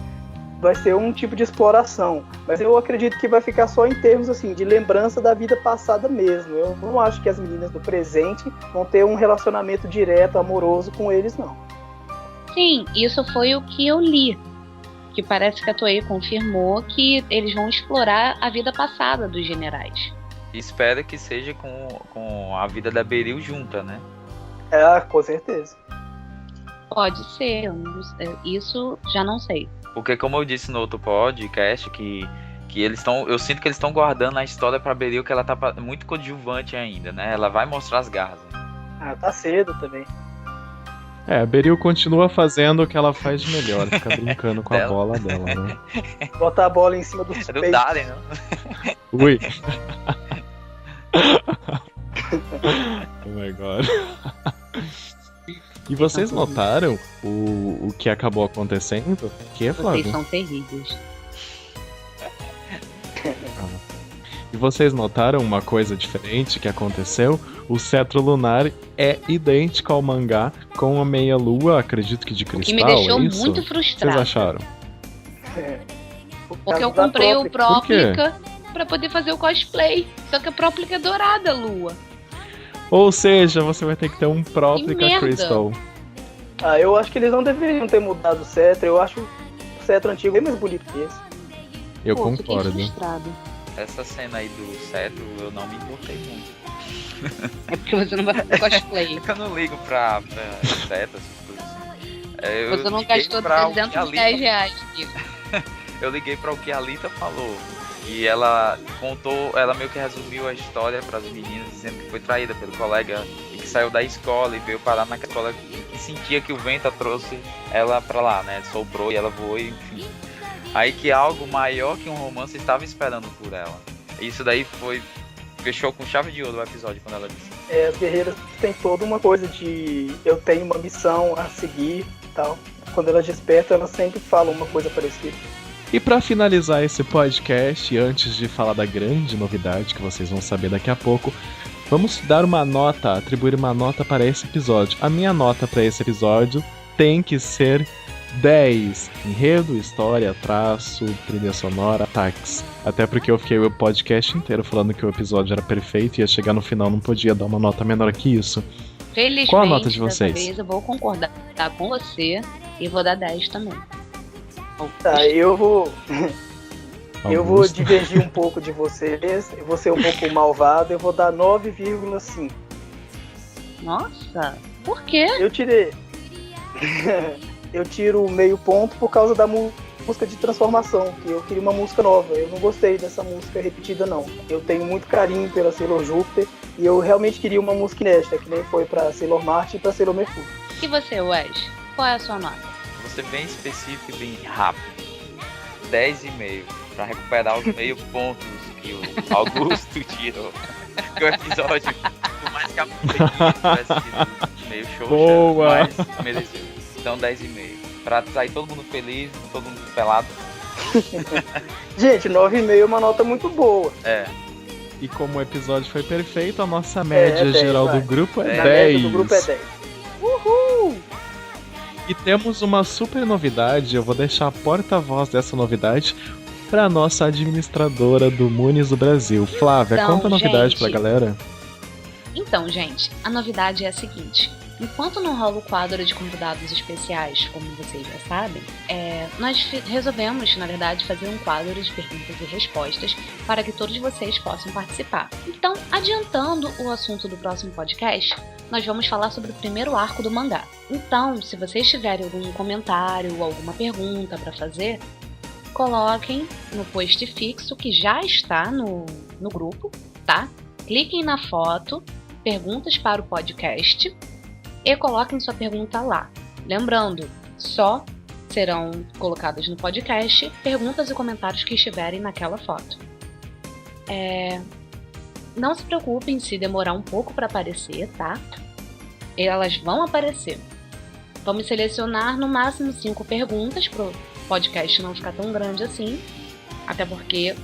vai ser um tipo de exploração. Mas eu acredito que vai ficar só em termos assim, de lembrança da vida passada mesmo. Eu não acho que as meninas do presente vão ter um relacionamento direto, amoroso com eles, não. Sim, isso foi o que eu li. Que parece que a Toei confirmou que eles vão explorar a vida passada dos generais. Espero que seja com a vida da Beryl junta, né? Com certeza. Pode ser, isso já não sei. Porque como eu disse no outro podcast, que eles estão, eu sinto que eles estão guardando a história pra Beryl, que ela tá muito coadjuvante ainda, né? Ela vai mostrar as garras. Tá cedo também. A Beryl continua fazendo o que ela faz de melhor, ficar brincando com a bola dela, né? Botar a bola em cima dos peitos. É do Darren, não? Ui. Oh my god. E vocês notaram o que acabou acontecendo? Que, Flávio? Vocês são terríveis. E vocês notaram uma coisa diferente que aconteceu? O cetro lunar é idêntico ao mangá, com a meia-lua, acredito que de cristal, O que me deixou é isso? muito O que frustrada. vocês acharam? Porque eu comprei o Próplica pra poder fazer o cosplay. Só que a Próplica é dourada, Lua. Ou seja, você vai ter que ter um Próplica merda. Crystal. Eu acho que eles não deveriam ter mudado o cetro. Eu acho o cetro antigo bem mais bonito que esse. Eu Fiquei concordo. frustrada. Essa cena aí do cetro, eu não me importei muito. É porque você não vai fazer cosplay. Eu não ligo pra cetro, essas coisas assim. Você não gastou R$310, Nico. Eu liguei pra o que a Alita falou. E ela contou, ela meio que resumiu a história pras meninas, dizendo que foi traída pelo colega e que saiu da escola e veio parar naquela escola e sentia que o vento trouxe ela pra lá, né? Soprou e ela voou, enfim. Aí que algo maior que um romance estava esperando por ela. Isso daí fechou com chave de ouro o episódio quando ela disse. As guerreiras têm toda uma coisa de eu tenho uma missão a seguir e tal. Quando elas despertam, elas sempre falam uma coisa parecida. E pra finalizar esse podcast, antes de falar da grande novidade que vocês vão saber daqui a pouco, vamos dar uma nota, atribuir uma nota para esse episódio. A minha nota para esse episódio tem que ser 10. Enredo, história, traço, trilha sonora, ataques. Até porque eu fiquei o podcast inteiro falando que o episódio era perfeito e ia chegar no final, não podia dar uma nota menor que isso. Felizmente, qual a nota de vocês? Dessa vez eu vou concordar com você e vou dar 10 também. Eu vou divergir um pouco de vocês. Eu vou ser um pouco malvado. Eu vou dar 9,5. Nossa, por quê? Eu tirei. Eu tiro meio ponto por causa da música de transformação, que eu queria uma música nova. Eu não gostei dessa música repetida, não. Eu tenho muito carinho pela Sailor Júpiter e eu realmente queria uma música inédita, que nem foi pra Sailor Marte e pra Sailor Mercúrio. E você, Wes? Qual é a sua nota? Vou ser bem específico e bem rápido. 10,5. Pra recuperar os meio pontos que o Augusto tirou. Que o episódio, por mais que a música tivesse sido meio xoxa, mas mereceu. Então 10,5. Pra sair todo mundo feliz, todo mundo pelado. Gente, 9,5 é uma nota muito boa. E como o episódio foi perfeito, a nossa média 10, geral vai. do grupo é 10. A média do grupo é 10. Uhul! E temos uma super novidade, eu vou deixar a porta-voz dessa novidade pra nossa administradora do Muniz do Brasil. Flávia, Então, conta a novidade gente, pra galera. Então, gente, a novidade é a seguinte. Enquanto não rola o quadro de convidados especiais, como vocês já sabem, nós resolvemos, na verdade, fazer um quadro de perguntas e respostas para que todos vocês possam participar. Então, adiantando o assunto do próximo podcast, nós vamos falar sobre o primeiro arco do mangá. Então, se vocês tiverem algum comentário ou alguma pergunta para fazer, coloquem no post fixo que já está no grupo, tá? Cliquem na foto, perguntas para o podcast, e coloquem sua pergunta lá. Lembrando, só serão colocadas no podcast perguntas e comentários que estiverem naquela foto. Não se preocupem se demorar um pouco para aparecer, tá? Elas vão aparecer. Vamos selecionar no máximo 5 perguntas para o podcast não ficar tão grande assim. Até porque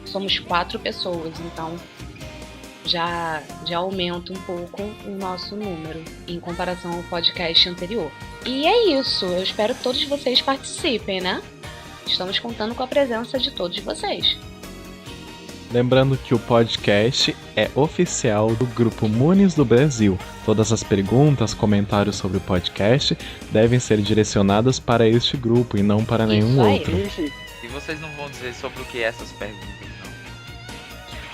somos 4 pessoas, então já aumenta um pouco o nosso número em comparação ao podcast anterior. E é isso, eu espero que todos vocês participem, né? estamos contando com a presença de todos vocês. Lembrando que o podcast é oficial do Grupo Munis do Brasil. Todas as perguntas, comentários sobre o podcast devem ser direcionadas para este grupo e não para nenhum Isso aí. outro. E vocês não vão dizer sobre o que é essas perguntas, não?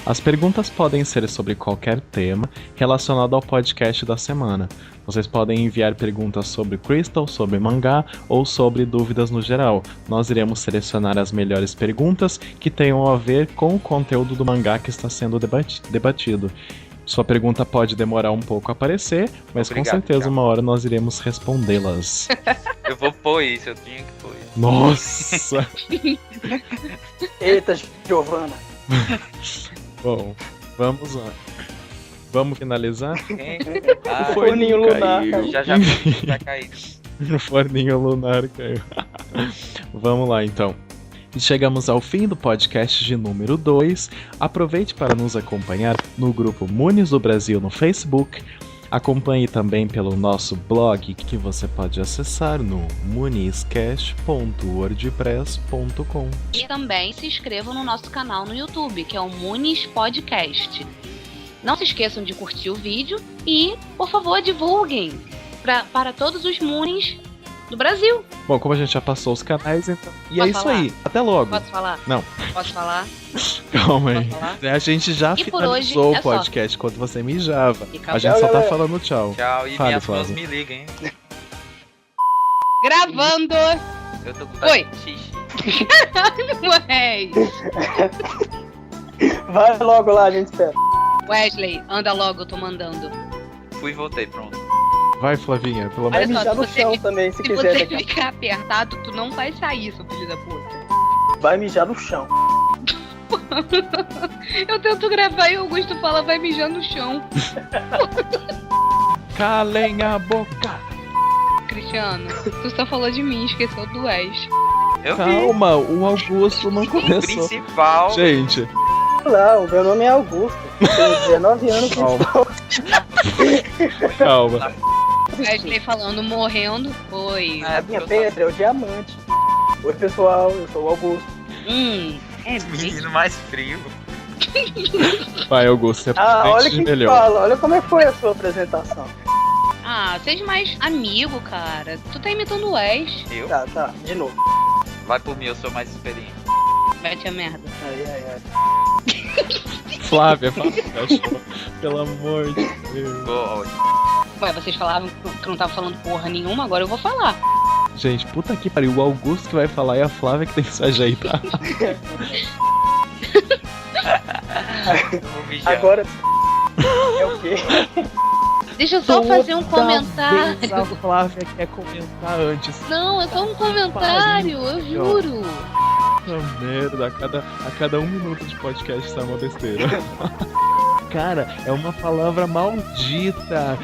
As perguntas podem ser sobre qualquer tema relacionado ao podcast da semana. Vocês podem enviar perguntas sobre Crystal, sobre mangá ou sobre dúvidas no geral. Nós iremos selecionar as melhores perguntas que tenham a ver com o conteúdo do mangá que está sendo debatido. Sua pergunta pode demorar um pouco a aparecer, mas Obrigado, com certeza Thiago. uma hora nós iremos respondê-las. Eu vou pôr isso, eu tinha que pôr isso. Nossa! Eita, Giovana. Bom, vamos lá. Vamos finalizar? Ah, O forninho lunar caiu. já caiu. O forninho lunar caiu. Vamos lá então. E chegamos ao fim do podcast de número 2. Aproveite para nos acompanhar no grupo Munis do Brasil no Facebook. Acompanhe também pelo nosso blog que você pode acessar no muniscast.wordpress.com. E também se inscrevam no nosso canal no YouTube, que é o Munis Podcast. Não se esqueçam de curtir o vídeo e, por favor, divulguem para todos os Munis do Brasil. Bom, como a gente já passou os canais, então. E Posso é isso falar? aí. Até logo. Posso falar? Não. Posso falar? Calma aí. Posso falar? A gente já E por finalizou hoje é o podcast quando você mijava. E A acabou. gente só tá galera. falando tchau. Tchau, e Fale, minhas mãos Flávio. me liguem, hein? Gravando! Eu tô com Oi. xixi. Wesley! Vai logo lá, a gente espera. Wesley, anda logo, eu tô mandando. Fui e voltei, pronto. Vai, Flavinha, pelo amor Vai Olha só, mijar se no você chão me- também, se Se quiser. você daqui a- ficar apertado, tu não vai sair, seu filho da puta. Vai mijar no chão. Eu tento gravar e o Augusto fala, vai mijar no chão. Calem a boca! Cristiano, tu só falou de mim, esqueceu do Wes. Eu vi. Calma, o Augusto não O começou. principal. Gente, Lá, o meu nome é Augusto. Tenho 19 anos. calma. Wesley falando, morrendo. Oi. É, A minha porque eu pedra é o diamante. Oi, pessoal, eu sou o Augusto. É sou o menino mais frio. Vai, Augusto, você Ah, olha apresente quem melhor. fala, olha como é que foi a sua apresentação. Ah, seja mais amigo, cara. Tu tá imitando o Wes. Eu? Tá, de novo. Vai por mim, eu sou mais experiente. Mete a merda. Ai. Flávia, fala, cachorro. Pelo amor de Deus. Pô, Ué, vocês falavam que não tava falando porra nenhuma, agora eu vou falar. Gente, puta que pariu. O Augusto que vai falar e a Flávia que tem que se ajeitar. eu vou mijar. Agora. É o quê? Deixa eu só fazer um Toda comentário. vez a Flávia quer comentar antes. Não, é só um comentário, eu juro. Puta merda, a cada 1 minuto de podcast sai uma besteira. Cara, é uma palavra maldita.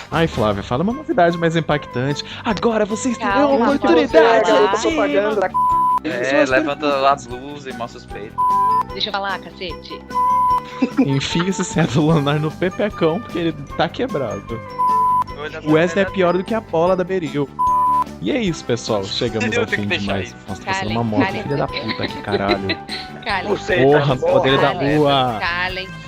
Ai, Flávia, fala uma novidade mais impactante. Agora vocês terão a Calma, oportunidade posso falar? Garota propaganda. É, levanta a blusa e mostra os peitos. Deixa eu falar, cacete. Enfia esse cetro lunar no pepecão, porque ele tá quebrado. O Wesley é pior do que a bola da Beril. E é isso, pessoal. Chegamos Eu ao tenho fim que de deixar mais. isso. Nossa, tá passando Calem, uma moto, calem. filha da puta, que caralho. Calem. Você Porra, tá poder da Calem. rua. Calem-se.